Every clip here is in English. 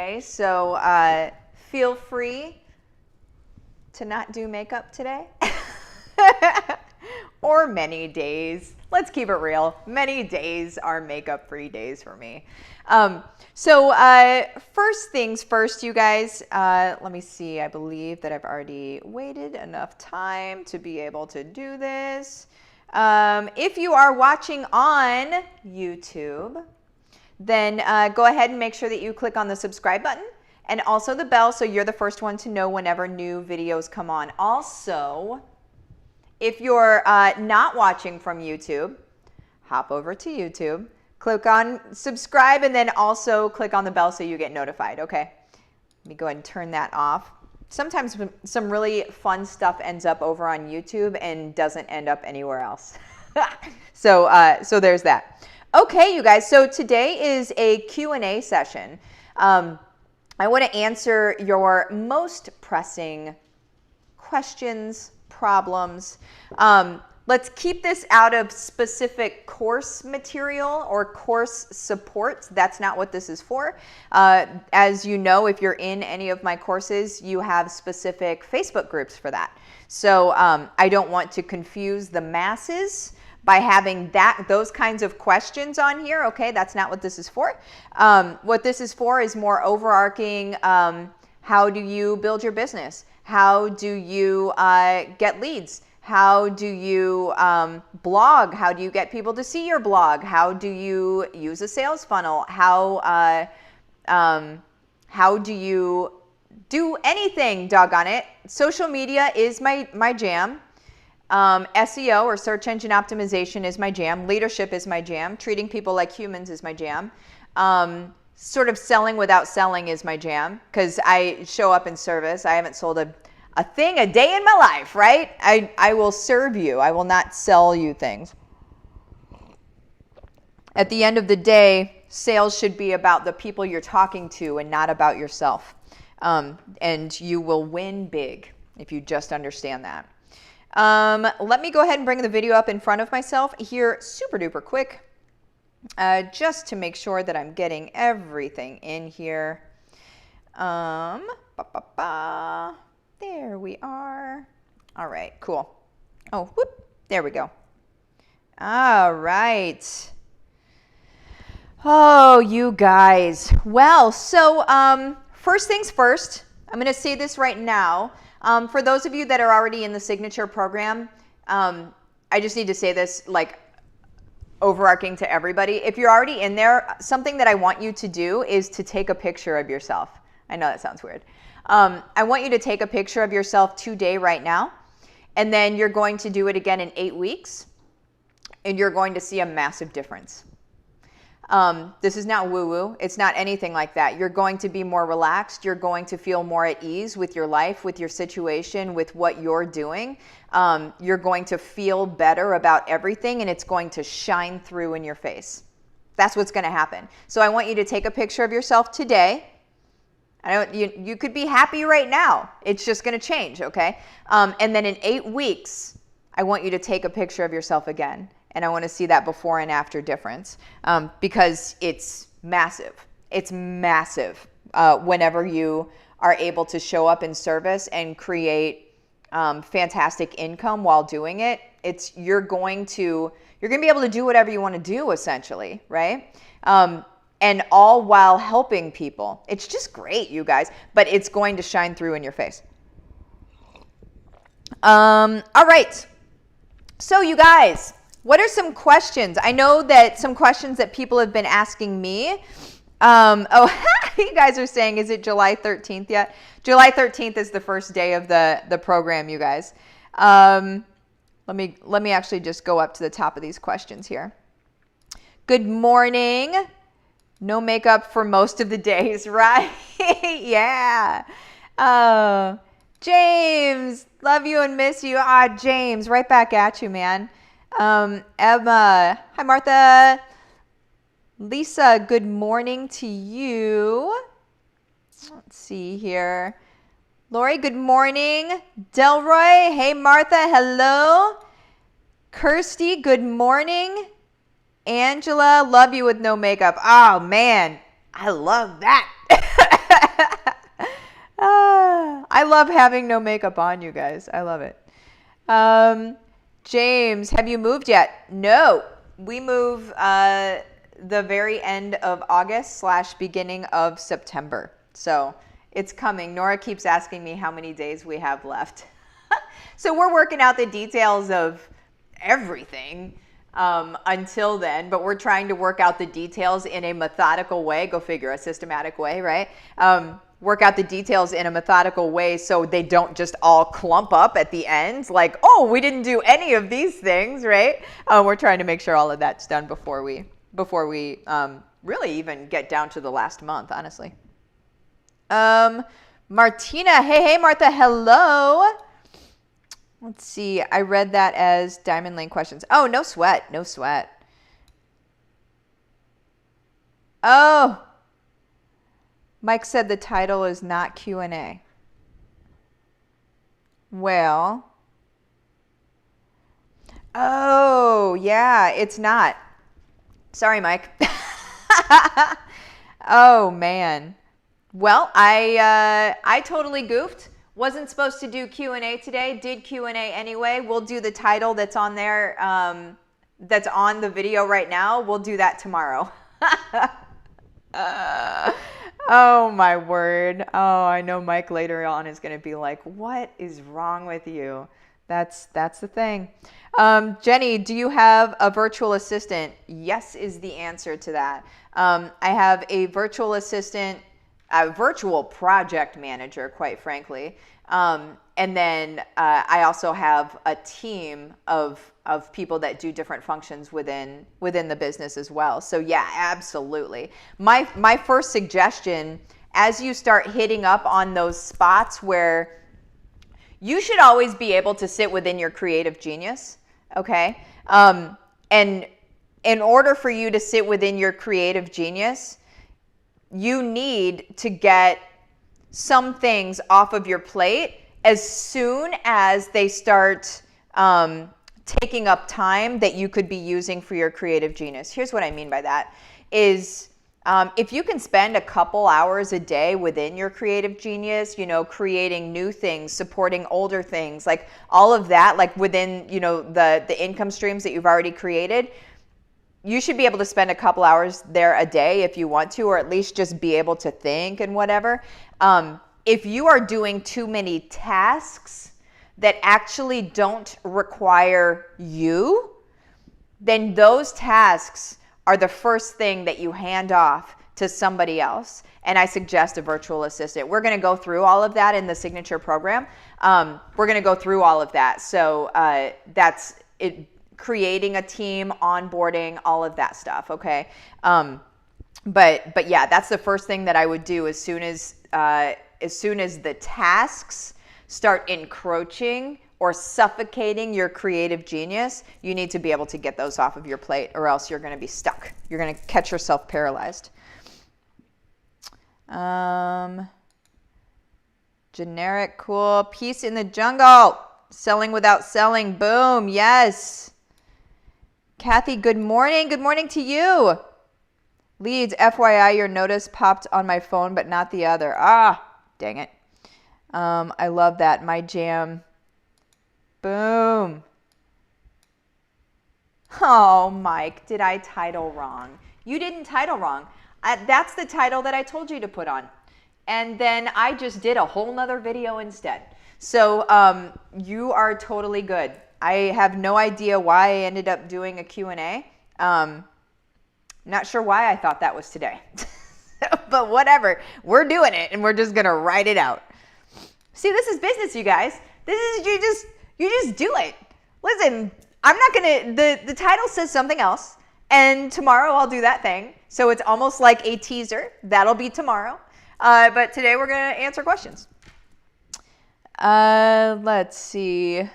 today, so feel free to not do makeup today. Or many days. Let's keep it real. Many days are makeup-free days for me. So first things first, you guys. Let me see. I believe that I've already waited enough time to be able to do this. If you are watching on YouTube, then go ahead and make sure that you click on the subscribe button and also the bell so you're the first one to know whenever new videos come on. Also, if you're not watching from YouTube, hop over to YouTube, click on subscribe, and then also click on the bell so you get notified, okay? Let me go ahead and turn that off. Sometimes some really fun stuff ends up over on YouTube and doesn't end up anywhere else. So there's that. Okay, you guys, so today is a Q&A session. I want to answer your most pressing questions, problems. Let's keep this out of specific course material or course support. That's not what this is for. As you know, if you're in any of my courses, you have specific Facebook groups for that. So I don't want to confuse the masses by having those kinds of questions on here. Okay, that's not what this is for. What this is for is more overarching, how do you build your business? How do you get leads? How do you blog? How do you get people to see your blog? How do you use a sales funnel? How do you do anything, doggone it? Social media is my jam. SEO or search engine optimization is my jam. Leadership is my jam. Treating people like humans is my jam. Sort of selling without selling is my jam because I show up in service. I haven't sold a thing a day in my life, right? I will serve you. I will not sell you things. At the end of the day, sales should be about the people you're talking to and not about yourself. And you will win big if you just understand that. Let me go ahead and bring the video up in front of myself here super duper quick. Just to make sure that I'm getting everything in here. There we are. All right, cool. Oh, whoop, there we go. All right. Oh, you guys. Well, so first things first, I'm going to say this right now. For those of you that are already in the signature program, I just need to say this like overarching to everybody. If you're already in there, something that I want you to do is to take a picture of yourself. I know that sounds weird. I want you to take a picture of yourself today, right now, and then you're going to do it again in 8 weeks, and you're going to see a massive difference. This is not woo-woo. It's not anything like that. You're going to be more relaxed. You're going to feel more at ease with your life, with your situation, with what you're doing. You're going to feel better about everything, and it's going to shine through in your face. That's what's going to happen. So I want you to take a picture of yourself today. You could be happy right now. It's just going to change, okay? And then in 8 weeks, I want you to take a picture of yourself again. And I want to see that before and after difference because it's massive. It's massive whenever you are able to show up in service and create fantastic income while doing it. You're going to be able to do whatever you want to do, essentially, right? And all while helping people. It's just great, you guys. But it's going to shine through in your face. All right. So, you guys. What are some questions? I know that some questions that people have been asking me. You guys are saying, is it July 13th yet? July 13th is the first day of the program, you guys. Let me actually just go up to the top of these questions here. Good morning. No makeup for most of the days, right? Yeah. James, love you and miss you. James, right back at you, man. Emma, hi Martha. Lisa, good morning to you. Let's see here. Lori, good morning. Delroy, hey Martha, hello. Kirsty, good morning. Angela, love you with no makeup. Oh man, I love that. love having no makeup on, you guys. I love it. James, have you moved yet? No, we move the very end of August / beginning of September. So it's coming. Nora keeps asking me how many days we have left. So we're working out the details of everything until then, but we're trying to work out the details in a methodical way. Go figure, a systematic way, right? Work out the details in a methodical way so they don't just all clump up at the end like, oh, we didn't do any of these things, right? We're trying to make sure all of that's done before we really even get down to the last month, honestly. Martina, hey Martha, hello. Let's see, I read that as Diamond Lane questions. Oh, no sweat. Oh, Mike said the title is not Q&A. Well, oh, yeah, it's not. Sorry, Mike. Oh, man. Well, I totally goofed. Wasn't supposed to do Q&A today. Did Q&A anyway. We'll do the title that's on there, that's on the video right now. We'll do that tomorrow. Oh, my word. Oh, I know Mike later on is going to be like, what is wrong with you? That's the thing. Jenny, do you have a virtual assistant? Yes is the answer to that. I have a virtual assistant, a virtual project manager, quite frankly. And then I also have a team of people that do different functions within the business as well. So yeah, absolutely. My first suggestion, as you start hitting up on those spots where you should always be able to sit within your creative genius, okay? And in order for you to sit within your creative genius, you need to get some things off of your plate as soon as they start taking up time that you could be using for your creative genius. Here's what I mean by that is if you can spend a couple hours a day within your creative genius, creating new things, supporting older things, like all of that, like within, the income streams that you've already created, you should be able to spend a couple hours there a day if you want to, or at least just be able to think and whatever. If you are doing too many tasks that actually don't require you, then those tasks are the first thing that you hand off to somebody else. And I suggest a virtual assistant. We're going to go through all of that in the signature program. We're going to go through all of that. So that's it. Creating a team, onboarding, all of that stuff, okay? But yeah, that's the first thing that I would do as soon as the tasks start encroaching or suffocating your creative genius. You need to be able to get those off of your plate, or else you're going to be stuck. You're going to catch yourself paralyzed. Generic, cool. Peace in the jungle. Selling without selling. Boom. Yes. Kathy, good morning. Good morning to you. Leads, FYI, your notice popped on my phone, but not the other. Ah, dang it. I love that. My jam. Boom. Oh, Mike, did I title wrong? You didn't title wrong. That's the title that I told you to put on. And then I just did a whole nother video instead. So you are totally good. I have no idea why I ended up doing a Q&A. Not sure why I thought that was today. But whatever. We're doing it, and we're just going to write it out. See, this is business, you guys. This is, you just do it. Listen, I'm not going to, the title says something else, and tomorrow I'll do that thing. So it's almost like a teaser. That'll be tomorrow. But today we're going to answer questions. Let's see.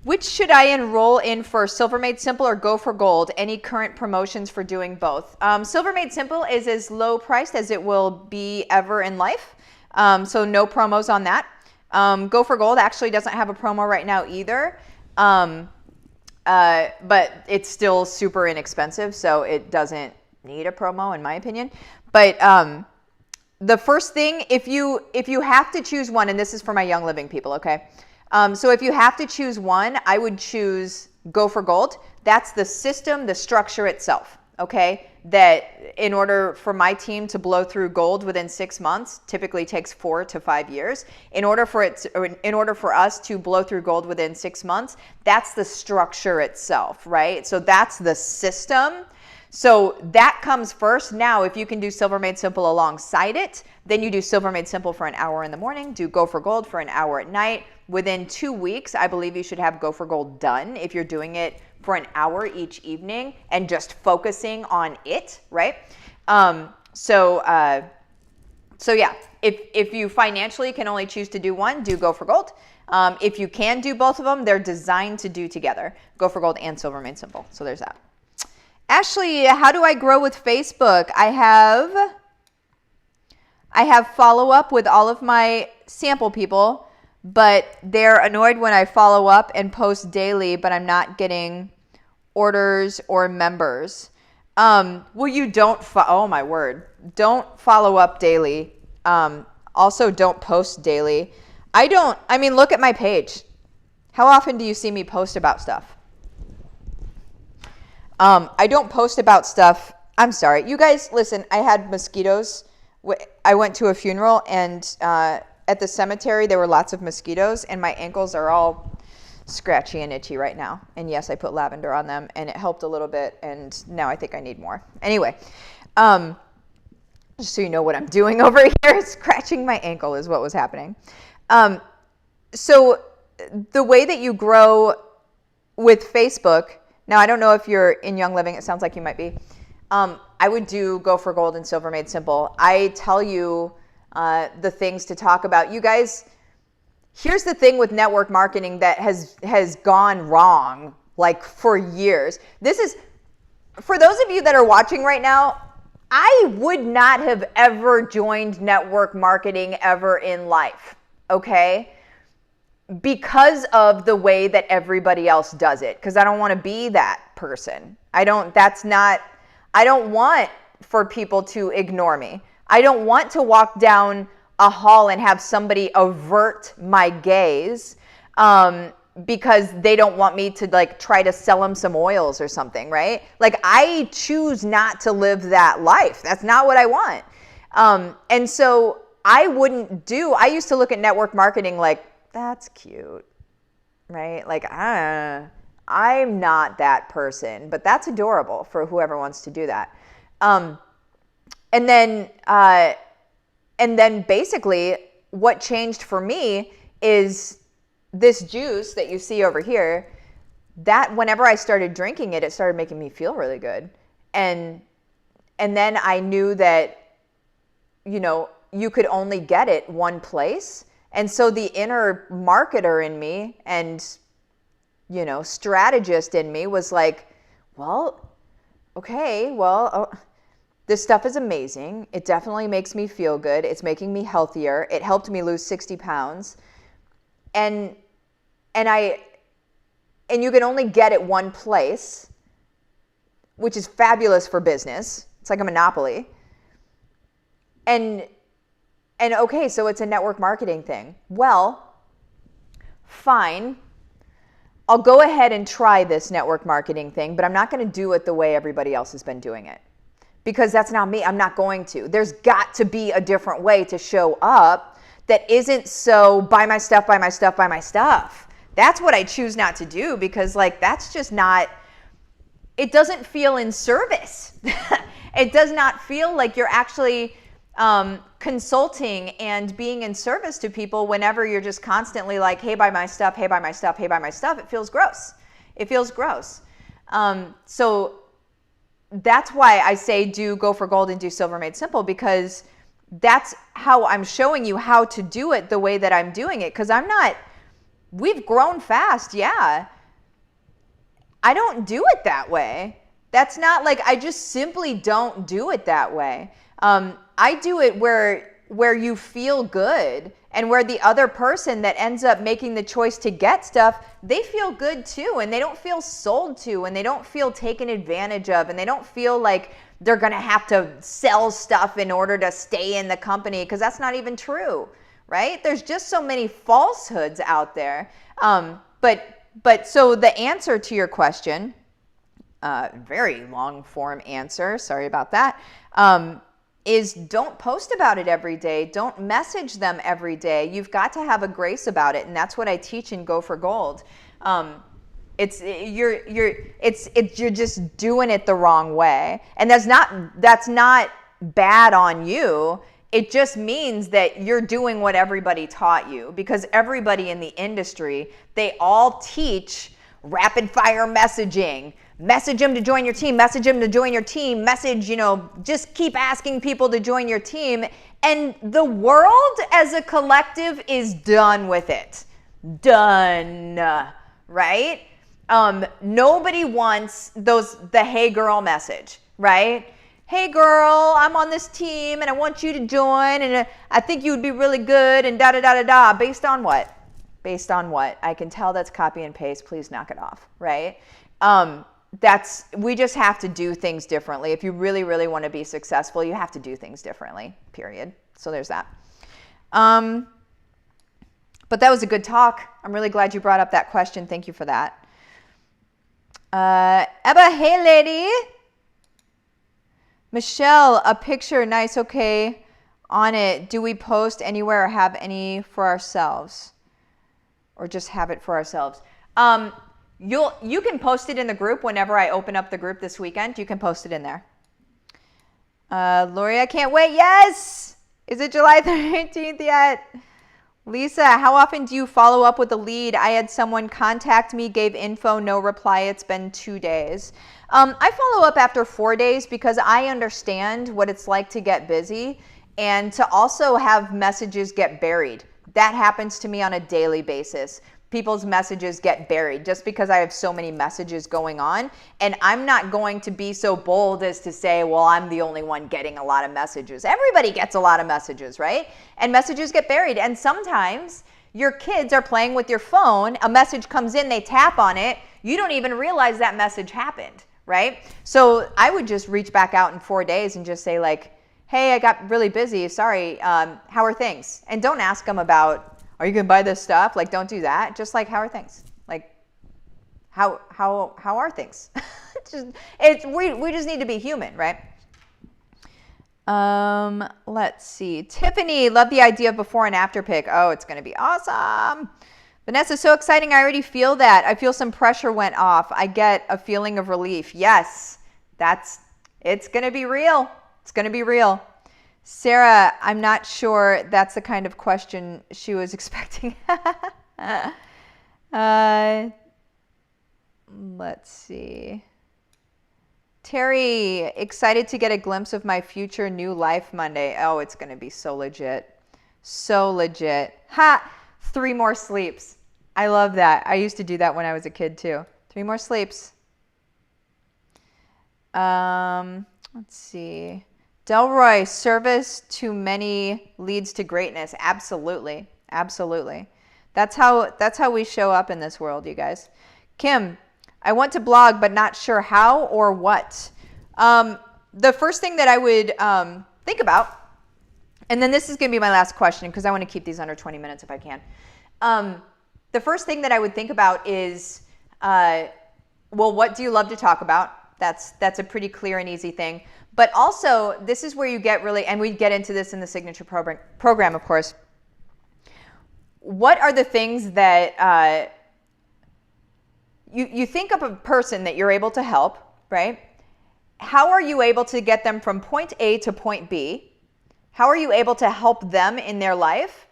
Which should I enroll in first, Silver Made Simple or Go for Gold? Any current promotions for doing both? Silver Made Simple is as low priced as it will be ever in life. So no promos on that. Go for Gold actually doesn't have a promo right now either. But it's still super inexpensive, so it doesn't need a promo in my opinion. But the first thing, if you have to choose one, and this is for my Young Living people, okay? So if you have to choose one, I would choose Go for Gold. That's the system, the structure itself, okay? That in order for my team to blow through gold within 6 months, typically takes 4 to 5 years. In order for us to blow through gold within 6 months, that's the structure itself, right? So that's the system. So that comes first. Now, if you can do Silver Made Simple alongside it, then you do Silver Made Simple for an hour in the morning, do Go for Gold for an hour at night. Within 2 weeks, I believe you should have Go for Gold done if you're doing it for an hour each evening and just focusing on it, right? So yeah, if you financially can only choose to do one, do Go for Gold. If you can do both of them, they're designed to do together, Go for Gold and Silver Made Simple. So there's that. Ashley, how do I grow with Facebook? I have follow-up with all of my sample people, but they're annoyed when I follow up and post daily, but I'm not getting orders or members. Well, you don't, oh my word, don't follow up daily. Also, don't post daily. I mean, look at my page. How often do you see me post about stuff? I don't post about stuff. I'm sorry. You guys, listen, I had mosquitoes. I went to a funeral, and at the cemetery, there were lots of mosquitoes, and my ankles are all scratchy and itchy right now. And yes, I put lavender on them, and it helped a little bit, and now I think I need more. Anyway, just so you know what I'm doing over here, scratching my ankle is what was happening. So the way that you grow with Facebook, now I don't know if you're in Young Living, it sounds like you might be. I would do Go for Gold and Silver Made Simple. I tell you the things to talk about. You guys, here's the thing with network marketing that has gone wrong like for years. This is, for those of you that are watching right now, I would not have ever joined network marketing ever in life, okay? Because of the way that everybody else does it, because I don't want to be that person. I don't want for people to ignore me. I don't want to walk down a hall and have somebody avert my gaze because they don't want me to like try to sell them some oils or something, right? Like I choose not to live that life. That's not what I want. And so I used to look at network marketing like, that's cute, right? Like, I'm not that person, but that's adorable for whoever wants to do that. And then basically what changed for me is this juice that you see over here, that whenever I started drinking it, it started making me feel really good. And then I knew that, you could only get it one place. And so the inner marketer in me and, strategist in me was like, well, okay, this stuff is amazing. It definitely makes me feel good. It's making me healthier. It helped me lose 60 pounds. And you can only get it one place, which is fabulous for business. It's like a monopoly. And okay, so it's a network marketing thing. Well, fine. I'll go ahead and try this network marketing thing, but I'm not going to do it the way everybody else has been doing it. Because that's not me. I'm not going to. There's got to be a different way to show up that isn't so buy my stuff, buy my stuff, buy my stuff. That's what I choose not to do because that's just not, it doesn't feel in service. It does not feel like you're actually consulting and being in service to people whenever you're just constantly like, hey, buy my stuff, hey, buy my stuff, hey, buy my stuff. It feels gross. It feels gross. So that's why I say do Go for Gold and do Silver Made Simple, because that's how I'm showing you how to do it the way that I'm doing it. Because we've grown fast, yeah. I don't do it that way. That's not like, I just simply don't do it that way. I do it where you feel good and where the other person that ends up making the choice to get stuff, they feel good too, and they don't feel sold to, and they don't feel taken advantage of, and they don't feel like they're going to have to sell stuff in order to stay in the company, because that's not even true, right? There's just so many falsehoods out there. But so the answer to your question, very long form answer, sorry about that, is don't post about it every day. Don't message them every day. You've got to have a grace about it. And that's what I teach in Go for Gold. You're just doing it the wrong way. And that's not bad on you. It just means that you're doing what everybody taught you, because everybody in the industry, they all teach rapid fire messaging. Message them to join your team, message them to join your team, message, just keep asking people to join your team. And the world as a collective is done with it. Done, right? Nobody wants the hey girl message, right? Hey girl, I'm on this team and I want you to join and I think you would be really good and da da da da da. Based on what? Based on what? I can tell that's copy and paste. Please knock it off, right? We just have to do things differently. If you really, really want to be successful, you have to do things differently, period. So there's that. But that was a good talk. I'm really glad you brought up that question. Thank you for that. Ebba, hey lady. Michelle, a picture, nice, okay. On it, do we post anywhere or have any for ourselves? Or just have it for ourselves? You can post it in the group whenever I open up the group this weekend. You can post it in there. Lori, I can't wait. Yes! Is it July 13th yet? Lisa, how often do you follow up with a lead? I had someone contact me, gave info, no reply. It's been 2 days. I follow up after 4 days because I understand what it's like to get busy and to also have messages get buried. That happens to me on a daily basis. People's messages get buried just because I have so many messages going on. And I'm not going to be so bold as to say, well, I'm the only one getting a lot of messages. Everybody gets a lot of messages, right? And messages get buried. And sometimes your kids are playing with your phone. A message comes in, they tap on it. You don't even realize that message happened, right? So I would just reach back out in 4 days and just say like, hey, I got really busy. Sorry. How are things? And don't ask them about, are you going to buy this stuff? Like, don't do that. Just like, how are things? Like, how are things? We just need to be human, right? Let's see. Tiffany, love the idea of before and after pic. Oh, it's going to be awesome. Vanessa, so exciting. I already feel that. I feel some pressure went off. I get a feeling of relief. Yes, it's going to be real. It's going to be real. Sarah, I'm not sure that's the kind of question she was expecting. Let's see. Terry, excited to get a glimpse of my future new life Monday. Oh, it's going to be so legit. So legit. Ha! 3 more sleeps. I love that. I used to do that when I was a kid too. 3 more sleeps. Let's see. Delroy, service to many leads to greatness. Absolutely. Absolutely. That's how we show up in this world, you guys. Kim, I want to blog, but not sure how or what. The first thing that I would think about, and then this is going to be my last question because I want to keep these under 20 minutes if I can. The first thing that I would think about is, well, what do you love to talk about? That's a pretty clear and easy thing. But also, this is where you get really, and we get into this in the signature program, of course. What are the things that you think of a person that you're able to help, right? How are you able to get them from point A to point B? How are you able to help them in their life?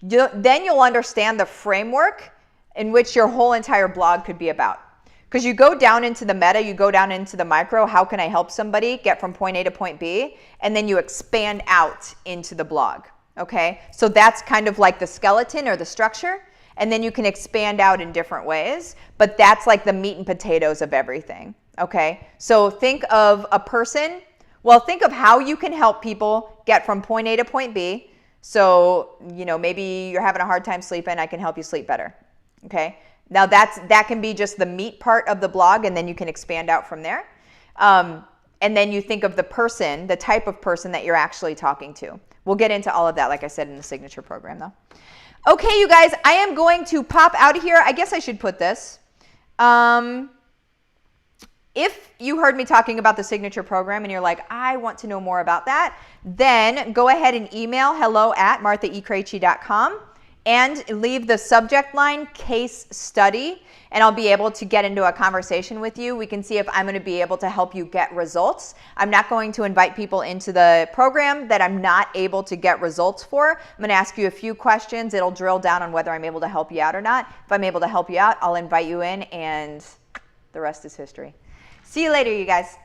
Then you'll understand the framework in which your whole entire blog could be about. Because you go down into the meta, you go down into the micro, how can I help somebody get from point A to point B? And then you expand out into the blog, okay? So that's kind of like the skeleton or the structure, and then you can expand out in different ways, but that's like the meat and potatoes of everything, okay? So think of a person, well, think of how you can help people get from point A to point B. So, maybe you're having a hard time sleeping, I can help you sleep better, okay? Now that can be just the meat part of the blog, and then you can expand out from there. And and then you think of the person, the type of person that you're actually talking to. We'll get into all of that, like I said, in the signature program though. Okay, you guys, I am going to pop out of here. I guess I should put this. If you heard me talking about the signature program and you're like, I want to know more about that, then go ahead and email hello@marthaekrejci.com and leave the subject line case study, and I'll be able to get into a conversation with you. We can see if I'm going to be able to help you get results. I'm not going to invite people into the program that I'm not able to get results for. I'm going to ask you a few questions. It'll drill down on whether I'm able to help you out or not. If I'm able to help you out, I'll invite you in, and the rest is history. See you later, you guys.